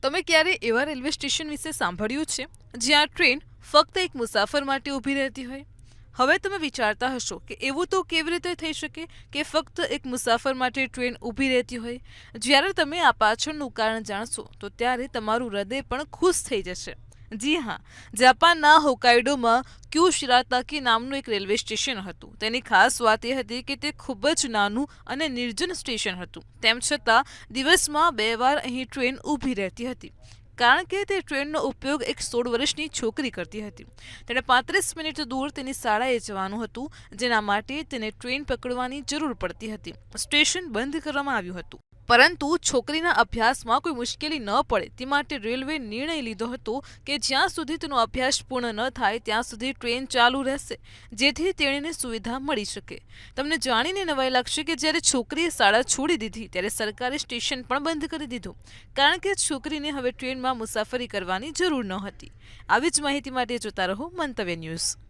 તમે ક્યારે એવા રેલવે સ્ટેશન વિશે સાંભળ્યું છે જ્યાં ટ્રેન ફક્ત એક મુસાફર માટે ઊભી રહેતી હોય? હવે તમે વિચારતા હશો કે એવું તો કેવી રીતે થઈ શકે કે ફક્ત એક મુસાફર માટે ટ્રેન ઊભી રહેતી હોય? જ્યારે તમે આ પાછળનું કારણ જાણશો તો ત્યારે તમારું હૃદય પણ ખુશ થઈ જશે. જી હા, જાપાનના હોકાઈડોમાં ક્યુશિરાતાકી નામનું એક રેલવે સ્ટેશન હતું. તેની ખાસ વાત એ હતી કે તે ખૂબ જ નાનું અને નિર્જન સ્ટેશન હતું. તેમ છતાં દિવસમાં 2 વાર અહીં ટ્રેન ઊભી રહેતી હતી, કારણ કે તે ટ્રેનનો ઉપયોગ એક 16 વર્ષની છોકરી કરતી હતી. તેણે 35 મિનિટ દૂર તેની શાળાએ જવાનું હતું, જેના માટે તેને ટ્રેન પકડવાની જરૂર પડતી હતી. સ્ટેશન બંધ કરવામાં આવ્યું હતું, પરંતુ છોકરીના અભ્યાસમાં કોઈ મુશ્કેલી ન પડે તે માટે રેલવે નિર્ણય લીધો હતો કે જ્યાં સુધી તેનો અભ્યાસ પૂર્ણ ન થાય ત્યાં સુધી ટ્રેન ચાલુ રહેશે, જેથી તેણીને સુવિધા મળી શકે. તમને જાણીને નવાઈ લાગશે કે જ્યારે છોકરીએ શાળા છોડી દીધી ત્યારે સરકારે સ્ટેશન પણ બંધ કરી દીધું, કારણ કે છોકરીને હવે ટ્રેનમાં મુસાફરી કરવાની જરૂર ન હતી. આવી જ માહિતી માટે જોતા રહો મંતવ્ય ન્યૂઝ.